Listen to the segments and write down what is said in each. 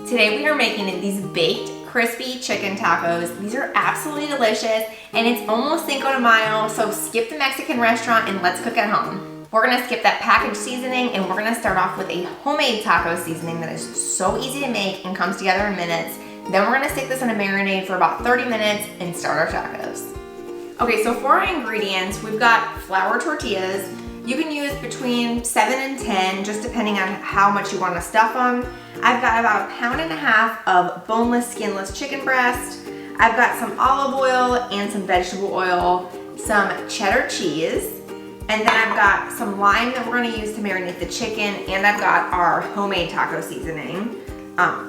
Today we are making these baked crispy chicken tacos. These are absolutely delicious and it's almost Cinco de Mayo, so skip the Mexican restaurant and let's cook at home. We're gonna skip that packaged seasoning and we're gonna start off with a homemade taco seasoning that is so easy to make and comes together in minutes. Then we're gonna stick this in a marinade for about 30 minutes and start our tacos. Okay, so for our ingredients, we've got flour tortillas. You can use between 7 and 10, just depending on how much you want to stuff them. I've got about 1.5 pounds of boneless, skinless chicken breast. I've got some olive oil and some vegetable oil, some cheddar cheese, and then I've got some lime that we're going to use to marinate the chicken, and I've got our homemade taco seasoning,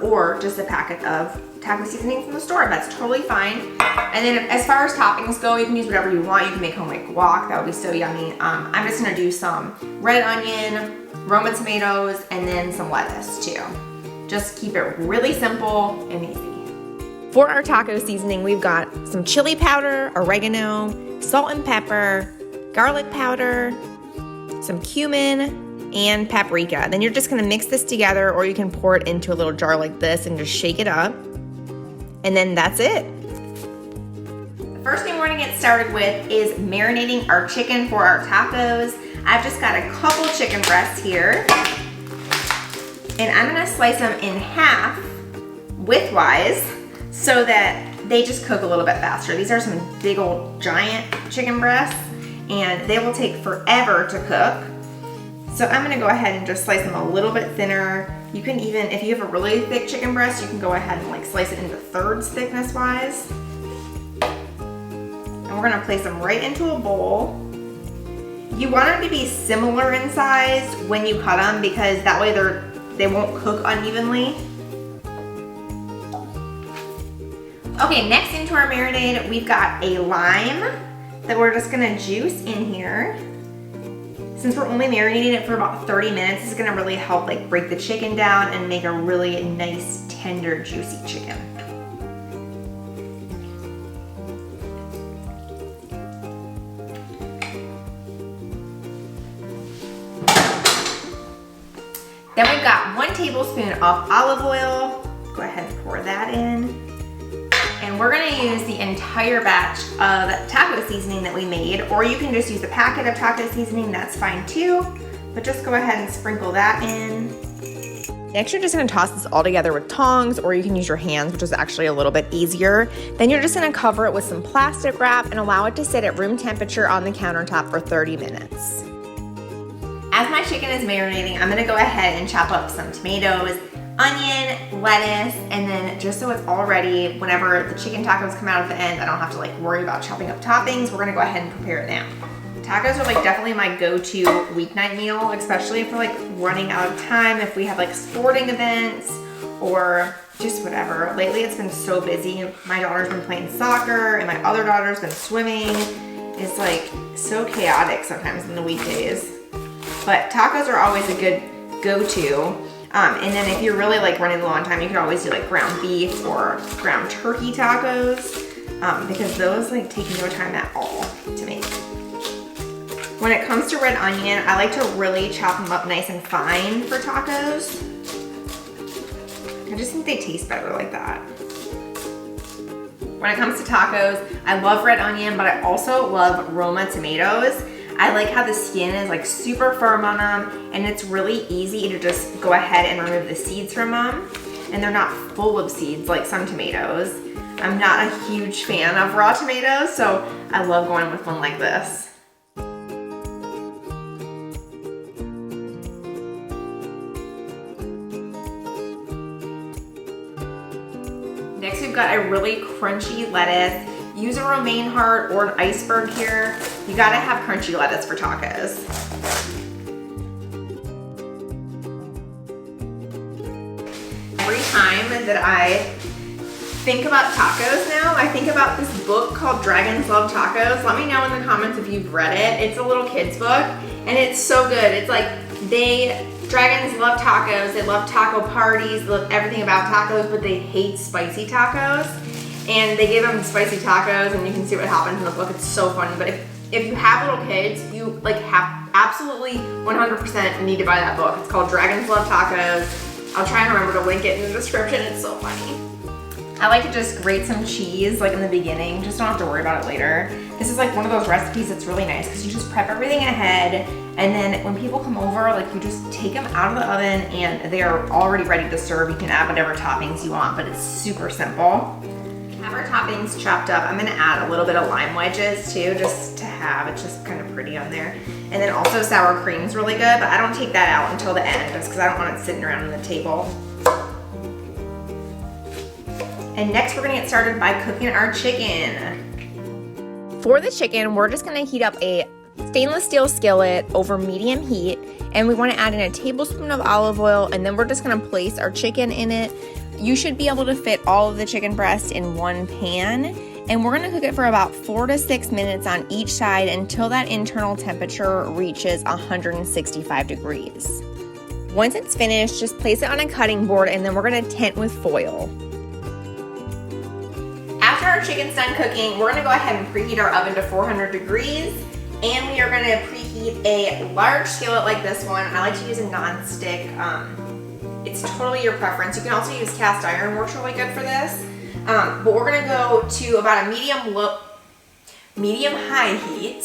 or just a packet of taco seasoning from the store. That's totally fine. And then as far as toppings go, you can use whatever you want. You can make homemade guac. That would be so yummy. I'm just gonna do some red onion, Roma tomatoes, and then some lettuce too. Just keep it really simple and easy. For our taco seasoning, we've got some chili powder, oregano, salt and pepper, garlic powder, some cumin, and paprika. Then you're just gonna mix this together, or you can pour it into a little jar like this and just shake it up. And then that's it. The first thing we're gonna get started with is marinating our chicken for our tacos. I've just got a couple chicken breasts here. And I'm gonna slice them in half widthwise so that they just cook a little bit faster. These are some big old giant chicken breasts and they will take forever to cook. So I'm gonna go ahead and just slice them a little bit thinner. You can even, if you have a really thick chicken breast, you can go ahead and like slice it into thirds thickness wise. And we're gonna place them right into a bowl. You want them to be similar in size when you cut them because that way they won't cook unevenly. Okay, next into our marinade, we've got a lime that we're just gonna juice in here. Since we're only marinating it for about 30 minutes, it's gonna really help like break the chicken down and make a really nice, tender, juicy chicken. Then we've got 1 tablespoon of olive oil. Go ahead and pour that in. And we're gonna use the entire batch of taco seasoning that we made, or you can just use a packet of taco seasoning, that's fine too. But just go ahead and sprinkle that in. Next, you're just gonna toss this all together with tongs, or you can use your hands, which is actually a little bit easier. Then you're just gonna cover it with some plastic wrap and allow it to sit at room temperature on the countertop for 30 minutes. As my chicken is marinating, I'm gonna go ahead and chop up some tomatoes, onion, lettuce, and then just so it's all ready, whenever the chicken tacos come out at the end, I don't have to like worry about chopping up toppings. We're gonna go ahead and prepare it now. Tacos are like definitely my go-to weeknight meal, especially for like running out of time, if we have like sporting events or just whatever. Lately it's been so busy. My daughter's been playing soccer and my other daughter's been swimming. It's like so chaotic sometimes in the weekdays. But tacos are always a good go-to. And then if you're really like running low on time, you could always do like ground beef or ground turkey tacos because those like take no time at all to make. When it comes to red onion, I like to really chop them up nice and fine for tacos. I just think they taste better like that. When it comes to tacos, I love red onion, but I also love Roma tomatoes. I like how the skin is like super firm on them and it's really easy to just go ahead and remove the seeds from them. And they're not full of seeds like some tomatoes. I'm not a huge fan of raw tomatoes, so I love going with one like this. Next we've got a really crunchy lettuce. Use a romaine heart or an iceberg here. You gotta have crunchy lettuce for tacos. Every time that I think about tacos now, I think about this book called Dragons Love Tacos. Let me know in the comments if you've read it. It's a little kid's book and it's so good. It's like dragons love tacos, they love taco parties, they love everything about tacos, but they hate spicy tacos. And they give them spicy tacos and you can see what happens in the book. It's so funny. But if you have little kids, you like have absolutely 100% need to buy that book. It's called Dragons Love Tacos. I'll try and remember to link it in the description. It's so funny. I like to just grate some cheese like in the beginning. Just don't have to worry about it later. This is like one of those recipes that's really nice because you just prep everything ahead, and then when people come over, like you just take them out of the oven and they're already ready to serve. You can add whatever toppings you want, but it's super simple. Have our toppings chopped up. I'm gonna add a little bit of lime wedges too, just to have, it's just kind of pretty on there. And then also sour cream's really good, but I don't take that out until the end just because I don't want it sitting around on the table. And next we're gonna get started by cooking our chicken. For the chicken, we're just gonna heat up a stainless steel skillet over medium heat, and we wanna add in a tablespoon of olive oil, and then we're just gonna place our chicken in it. You should be able to fit all of the chicken breast in one pan, and we're gonna cook it for about 4 to 6 minutes on each side until that internal temperature reaches 165 degrees. Once it's finished, just place it on a cutting board, and then we're gonna tent with foil. After our chicken's done cooking, we're gonna go ahead and preheat our oven to 400 degrees, and we are gonna preheat a large skillet like this one. I like to use a non-stick. It's totally your preference. You can also use cast iron, works really good for this. But we're gonna go to about a medium-high heat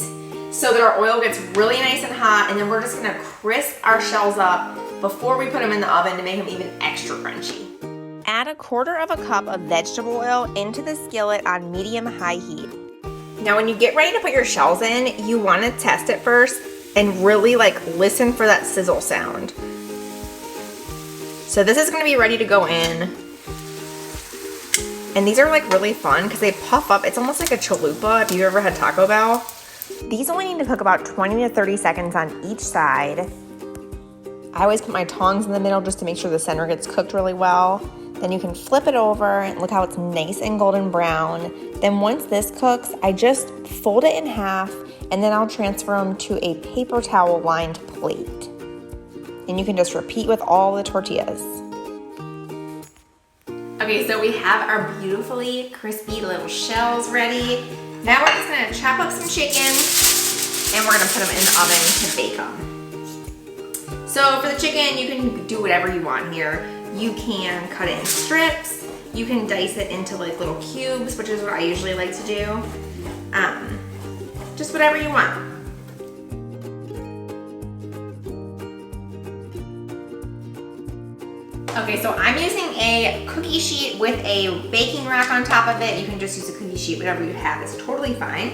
so that our oil gets really nice and hot, and then we're just gonna crisp our shells up before we put them in the oven to make them even extra crunchy. Add 1/4 cup of vegetable oil into the skillet on medium-high heat. Now when you get ready to put your shells in, you wanna test it first and really like listen for that sizzle sound. So this is gonna be ready to go in. And these are like really fun because they puff up. It's almost like a chalupa if you've ever had Taco Bell. These only need to cook about 20 to 30 seconds on each side. I always put my tongs in the middle just to make sure the center gets cooked really well. Then you can flip it over and look how it's nice and golden brown. Then once this cooks, I just fold it in half, and then I'll transfer them to a paper towel lined plate. And you can just repeat with all the tortillas. Okay, so we have our beautifully crispy little shells ready. Now we're just gonna chop up some chicken, and we're gonna put them in the oven to bake them. So for the chicken, you can do whatever you want here. You can cut it in strips. You can dice it into like little cubes, which is what I usually like to do. Just whatever you want. Okay, so I'm using a cookie sheet with a baking rack on top of it. You can just use a cookie sheet, whatever you have is totally fine.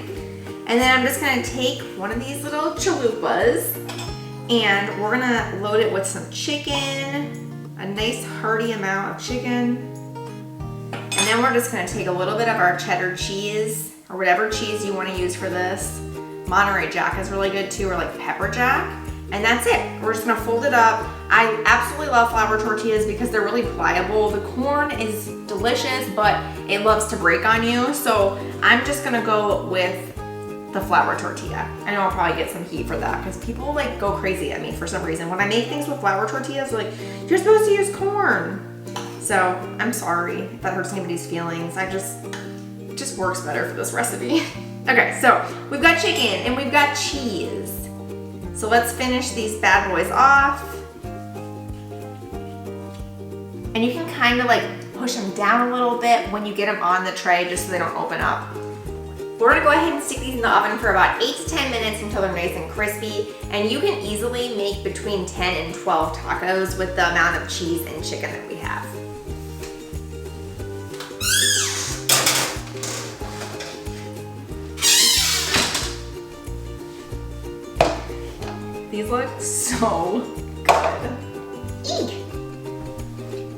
And then I'm just gonna take one of these little chalupas, and we're gonna load it with some chicken, a nice hearty amount of chicken. And then we're just gonna take a little bit of our cheddar cheese, or whatever cheese you wanna use for this. Monterey Jack is really good too, or like pepper jack. And that's it. We're just gonna fold it up. I absolutely love flour tortillas because they're really pliable. The corn is delicious, but it loves to break on you. So I'm just gonna go with the flour tortilla. I know I'll probably get some heat for that because people like go crazy at me for some reason. When I make things with flour tortillas, they're like, you're supposed to use corn. So I'm sorry if that hurts anybody's feelings. It just works better for this recipe. Okay, so we've got chicken and we've got cheese. So let's finish these bad boys off. And you can kind of like push them down a little bit when you get them on the tray just so they don't open up. We're gonna go ahead and stick these in the oven for about 8 to 10 minutes until they're nice and crispy. And you can easily make between 10 and 12 tacos with the amount of cheese and chicken that we have. These look so good. Eek!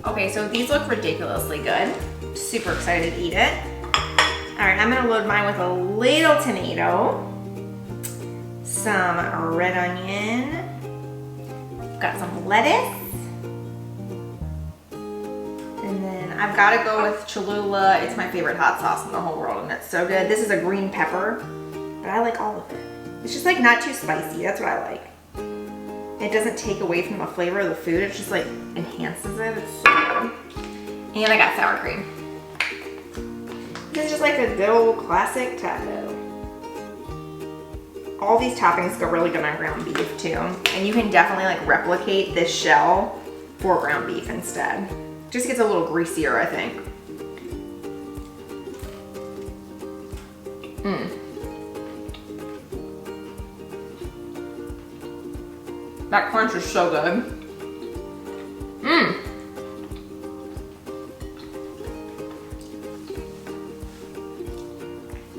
Okay, so these look ridiculously good. Super excited to eat it. All right, I'm gonna load mine with a little tomato, some red onion, got some lettuce, and then I've gotta go with Cholula. It's my favorite hot sauce in the whole world, and it's so good. This is a green pepper, but I like all of it. It's just like not too spicy, that's what I like. It doesn't take away from the flavor of the food, it just like enhances it. It's so good. And I got sour cream. This is just like a good old classic taco. All these toppings go really good on ground beef too. And you can definitely like replicate this shell for ground beef instead. Just gets a little greasier, I think. That crunch is so good.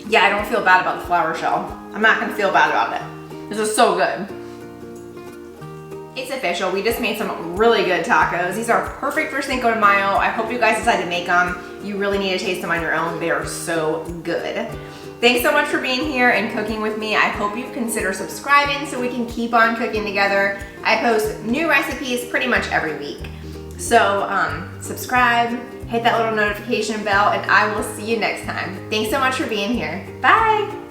Yeah, I don't feel bad about the flour shell. I'm not gonna feel bad about it. This is so good. It's official, we just made some really good tacos. These are perfect for Cinco de Mayo. I hope you guys decide to make them. You really need to taste them on your own. They are so good. Thanks so much for being here and cooking with me. I hope you consider subscribing so we can keep on cooking together. I post new recipes pretty much every week. So subscribe, hit that little notification bell, and I will see you next time. Thanks so much for being here. Bye.